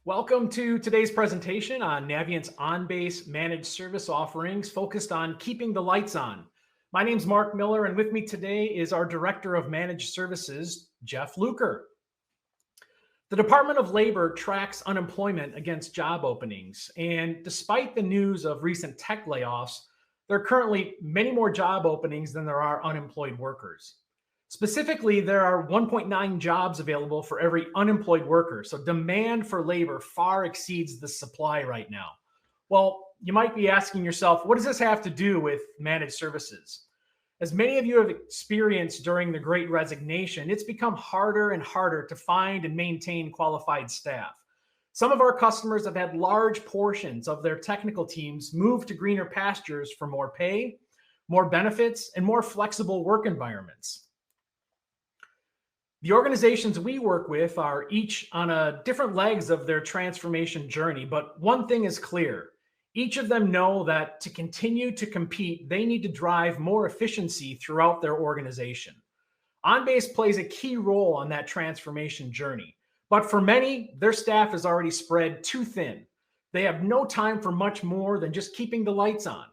Welcome to today's presentation on Navient's on-base managed service offerings focused on keeping the lights on. My name's Mark Miller, and with me today is our Director of Managed Services, Jeff Luker. The Department of Labor tracks unemployment against job openings, and despite the news of recent tech layoffs, there are currently many more job openings than there are unemployed workers. Specifically, there are 1.9 jobs available for every unemployed worker. So demand for labor far exceeds the supply right now. Well, you might be asking yourself, what does this have to do with managed services? As many of you have experienced during the Great Resignation, it's become harder and harder to find and maintain qualified staff. Some of our customers have had large portions of their technical teams move to greener pastures for more pay, more benefits, and more flexible work environments. The organizations we work with are each on a different legs of their transformation journey, but one thing is clear. Each of them know that to continue to compete, they need to drive more efficiency throughout their organization. OnBase plays a key role on that transformation journey, but for many, their staff is already spread too thin. They have no time for much more than just keeping the lights on.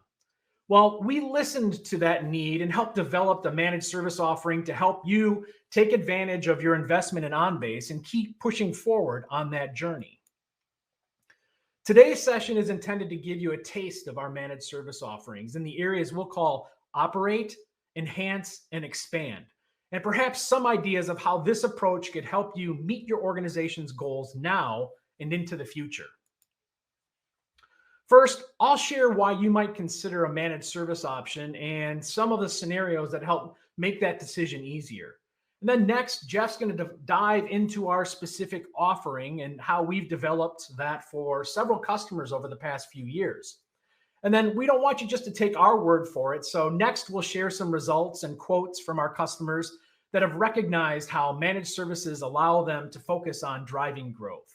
Well, we listened to that need and helped develop the managed service offering to help you take advantage of your investment in OnBase and keep pushing forward on that journey. Today's session is intended to give you a taste of our managed service offerings in the areas we'll call operate, enhance, and expand, and perhaps some ideas of how this approach could help you meet your organization's goals now and into the future. First, I'll share why you might consider a managed service option and some of the scenarios that help make that decision easier. And then next, Jeff's going to dive into our specific offering and how we've developed that for several customers over the past few years. And then we don't want you just to take our word for it. So next, we'll share some results and quotes from our customers that have recognized how managed services allow them to focus on driving growth.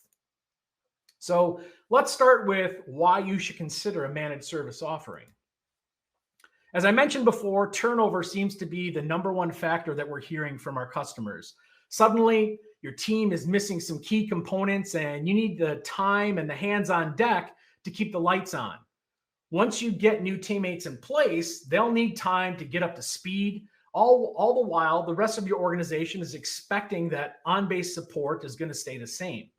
So let's start with why you should consider a managed service offering. As I mentioned before, turnover seems to be the number one factor that we're hearing from our customers. Suddenly, your team is missing some key components and you need the time and the hands on deck to keep the lights on. Once you get new teammates in place, they'll need time to get up to speed. All the while, the rest of your organization is expecting that on-base support is going to stay the same.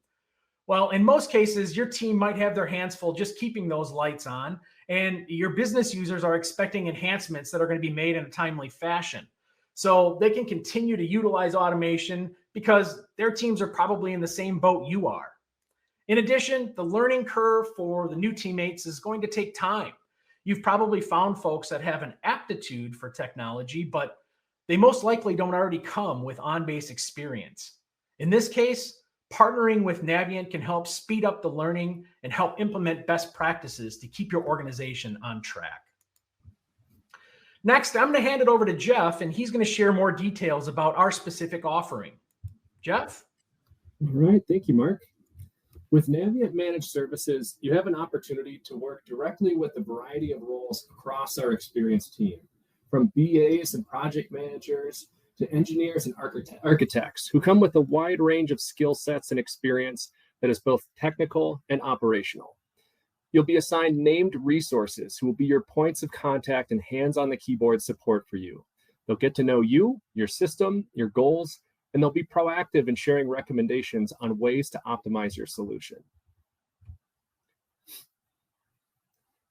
Well, in most cases, your team might have their hands full just keeping those lights on, and your business users are expecting enhancements that are going to be made in a timely fashion. So they can continue to utilize automation because their teams are probably in the same boat you are. In addition, the learning curve for the new teammates is going to take time. You've probably found folks that have an aptitude for technology, but they most likely don't already come with on-base experience. In this case, partnering with Navient can help speed up the learning and help implement best practices to keep your organization on track. Next, I'm going to hand it over to Jeff, and he's going to share more details about our specific offering. Jeff? All right, thank you, Mark. With Navient Managed Services, you have an opportunity to work directly with a variety of roles across our experienced team, from BAs and project managers to engineers and architects who come with a wide range of skill sets and experience that is both technical and operational. You'll be assigned named resources who will be your points of contact and hands on the keyboard support for you. They'll get to know you, your system, your goals, and they'll be proactive in sharing recommendations on ways to optimize your solution.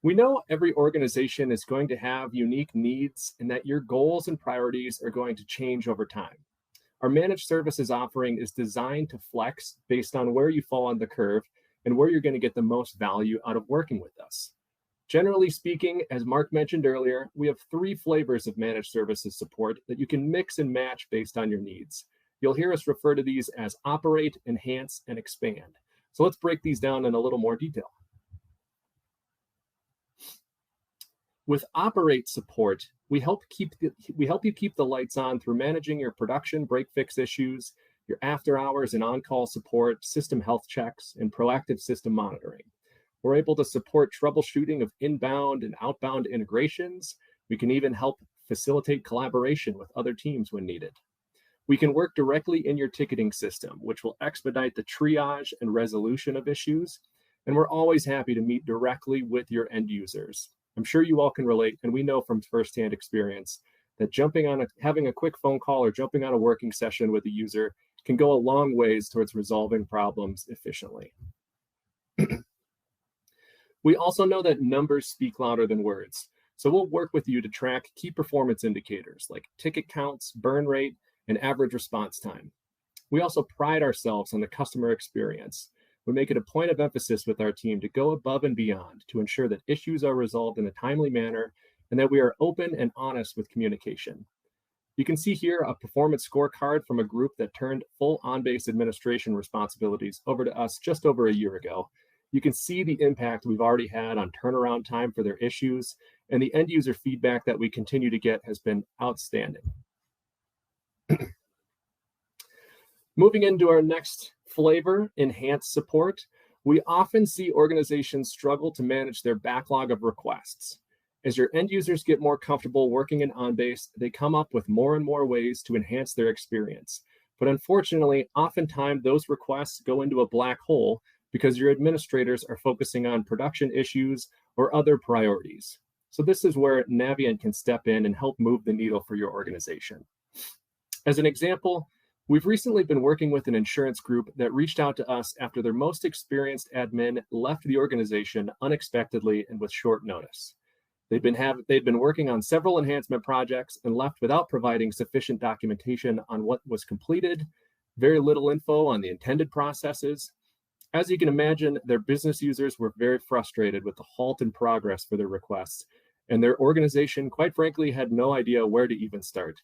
We know every organization is going to have unique needs and that your goals and priorities are going to change over time. Our managed services offering is designed to flex based on where you fall on the curve and where you're going to get the most value out of working with us. Generally speaking, as Mark mentioned earlier, we have 3 flavors of managed services support that you can mix and match based on your needs. You'll hear us refer to these as operate, enhance, and expand. So let's break these down in a little more detail. With operate support, we help you keep the lights on through managing your production break-fix issues, your after-hours and on-call support, system health checks, and proactive system monitoring. We're able to support troubleshooting of inbound and outbound integrations. We can even help facilitate collaboration with other teams when needed. We can work directly in your ticketing system, which will expedite the triage and resolution of issues. And we're always happy to meet directly with your end users. I'm sure you all can relate, and we know from firsthand experience that having a quick phone call or jumping on a working session with a user can go a long ways towards resolving problems efficiently. We also know that numbers speak louder than words. So we'll work with you to track key performance indicators like ticket counts, burn rate, and average response time. We also pride ourselves on the customer experience. We make it a point of emphasis with our team to go above and beyond to ensure that issues are resolved in a timely manner and that we are open and honest with communication. You can see here a performance scorecard from a group that turned full on-base administration responsibilities over to us just over a year ago. You can see the impact we've already had on turnaround time for their issues, and the end user feedback that we continue to get has been outstanding. Moving into our next flavor, enhanced support, we often see organizations struggle to manage their backlog of requests. As your end users get more comfortable working in OnBase, they come up with more and more ways to enhance their experience. But unfortunately, oftentimes those requests go into a black hole because your administrators are focusing on production issues or other priorities. So this is where Navient can step in and help move the needle for your organization. As an example, we've recently been working with an insurance group that reached out to us after their most experienced admin left the organization unexpectedly and with short notice. They'd been working on several enhancement projects and left without providing sufficient documentation on what was completed, very little info on the intended processes. As you can imagine, their business users were very frustrated with the halt in progress for their requests, and their organization, quite frankly, had no idea where to even start.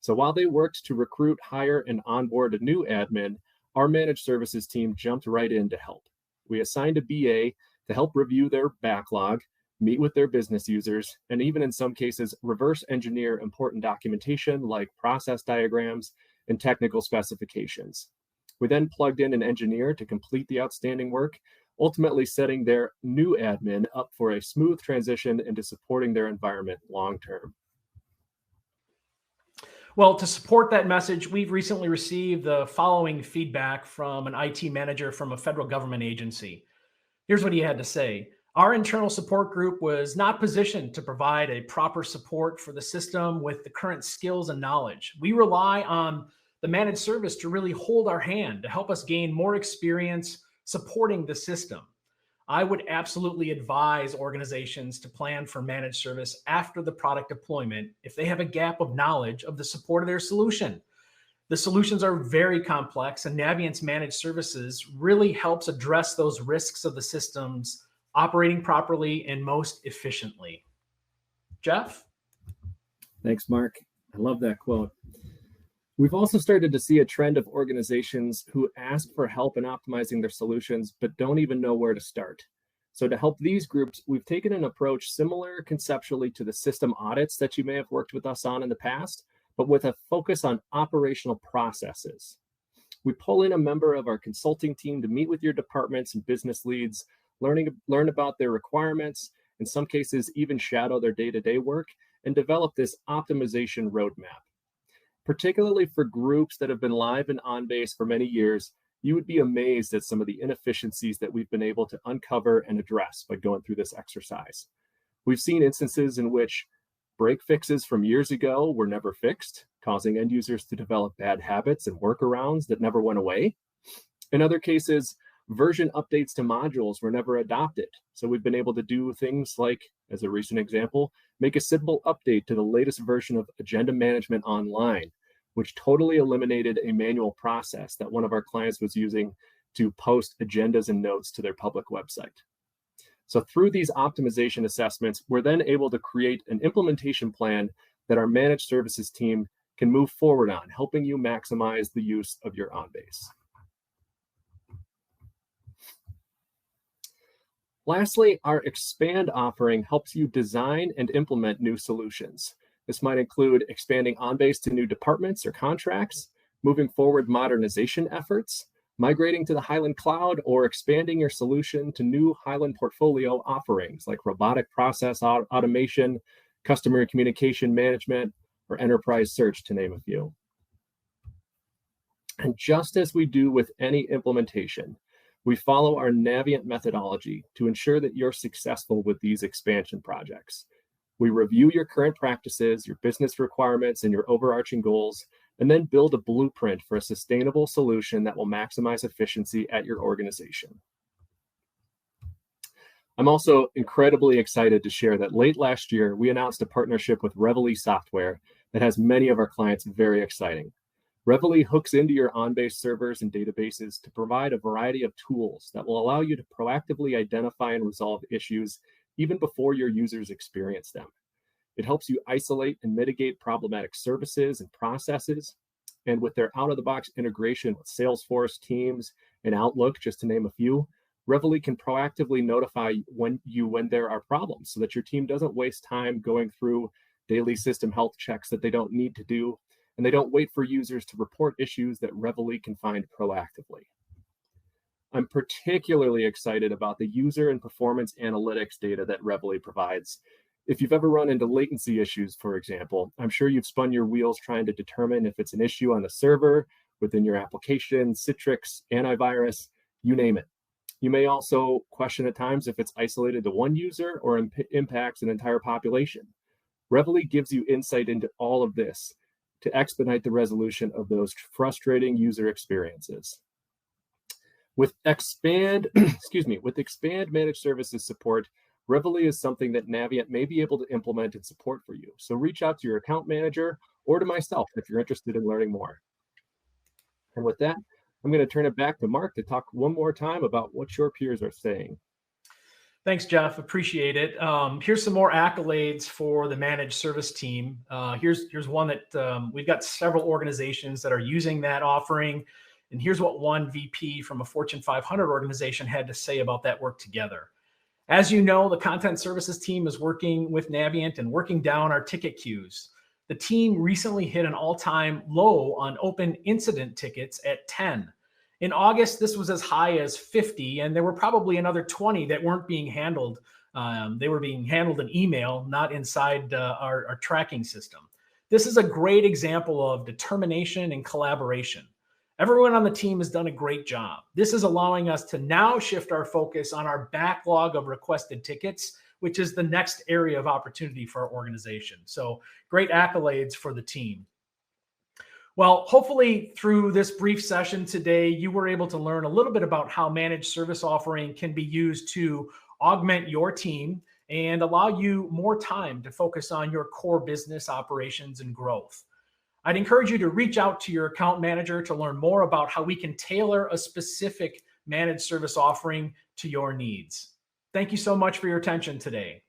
So while they worked to recruit, hire, and onboard a new admin, our managed services team jumped right in to help. We assigned a BA to help review their backlog, meet with their business users, and even in some cases, reverse engineer important documentation like process diagrams and technical specifications. We then plugged in an engineer to complete the outstanding work, ultimately setting their new admin up for a smooth transition into supporting their environment long-term. Well, to support that message, we've recently received the following feedback from an IT manager from a federal government agency. Here's what he had to say. Our internal support group was not positioned to provide a proper support for the system with the current skills and knowledge. We rely on the managed service to really hold our hand to help us gain more experience supporting the system. I would absolutely advise organizations to plan for managed service after the product deployment if they have a gap of knowledge of the support of their solution. The solutions are very complex, and Navient's managed services really helps address those risks of the systems operating properly and most efficiently. Jeff? Thanks, Mark. I love that quote. We've also started to see a trend of organizations who ask for help in optimizing their solutions, but don't even know where to start. So to help these groups, we've taken an approach similar conceptually to the system audits that you may have worked with us on in the past, but with a focus on operational processes. We pull in a member of our consulting team to meet with your departments and business leads, learn about their requirements, in some cases even shadow their day-to-day work, and develop this optimization roadmap. Particularly for groups that have been live in OnBase for many years, you would be amazed at some of the inefficiencies that we've been able to uncover and address by going through this exercise. We've seen instances in which break fixes from years ago were never fixed, causing end users to develop bad habits and workarounds that never went away. In other cases, version updates to modules were never adopted. So we've been able to do things like, as a recent example, make a simple update to the latest version of Agenda Management Online, which totally eliminated a manual process that one of our clients was using to post agendas and notes to their public website. So through these optimization assessments, we're then able to create an implementation plan that our managed services team can move forward on, helping you maximize the use of your OnBase. Lastly, our Expand offering helps you design and implement new solutions. This might include expanding OnBase to new departments or contracts, moving forward modernization efforts, migrating to the Hyland Cloud, or expanding your solution to new Hyland portfolio offerings like robotic process automation, customer communication management, or enterprise search, to name a few. And just as we do with any implementation, we follow our Navient methodology to ensure that you're successful with these expansion projects. We review your current practices, your business requirements, and your overarching goals, and then build a blueprint for a sustainable solution that will maximize efficiency at your organization. I'm also incredibly excited to share that late last year, we announced a partnership with Reveille Software that has many of our clients very exciting. Reveille hooks into your on-base servers and databases to provide a variety of tools that will allow you to proactively identify and resolve issues even before your users experience them. It helps you isolate and mitigate problematic services and processes. And with their out-of-the-box integration with Salesforce, Teams, and Outlook, just to name a few, Reveille can proactively notify when there are problems so that your team doesn't waste time going through daily system health checks that they don't need to do, and they don't wait for users to report issues that Reveille can find proactively. I'm particularly excited about the user and performance analytics data that Reveille provides. If you've ever run into latency issues, for example, I'm sure you've spun your wheels trying to determine if it's an issue on the server, within your application, Citrix, antivirus, you name it. You may also question at times if it's isolated to one user or impacts an entire population. Reveille gives you insight into all of this to expedite the resolution of those frustrating user experiences. With Expand Managed Services support, Reveille is something that Navient may be able to implement and support for you. So reach out to your account manager or to myself if you're interested in learning more. And with that, I'm going to turn it back to Mark to talk one more time about what your peers are saying. Thanks, Jeff. Appreciate it. Here's some more accolades for the managed service team. Here's one that we've got several organizations that are using that offering. And here's what one VP from a Fortune 500 organization had to say about that work together. As you know, the content services team is working with Navient and working down our ticket queues. The team recently hit an all-time low on open incident tickets at 10. In August, this was as high as 50, and there were probably another 20 that weren't being handled. They were being handled in email, not inside our tracking system. This is a great example of determination and collaboration. Everyone on the team has done a great job. This is allowing us to now shift our focus on our backlog of requested tickets, which is the next area of opportunity for our organization. So great accolades for the team. Well, hopefully through this brief session today, you were able to learn a little bit about how managed service offering can be used to augment your team and allow you more time to focus on your core business operations and growth. I'd encourage you to reach out to your account manager to learn more about how we can tailor a specific managed service offering to your needs. Thank you so much for your attention today.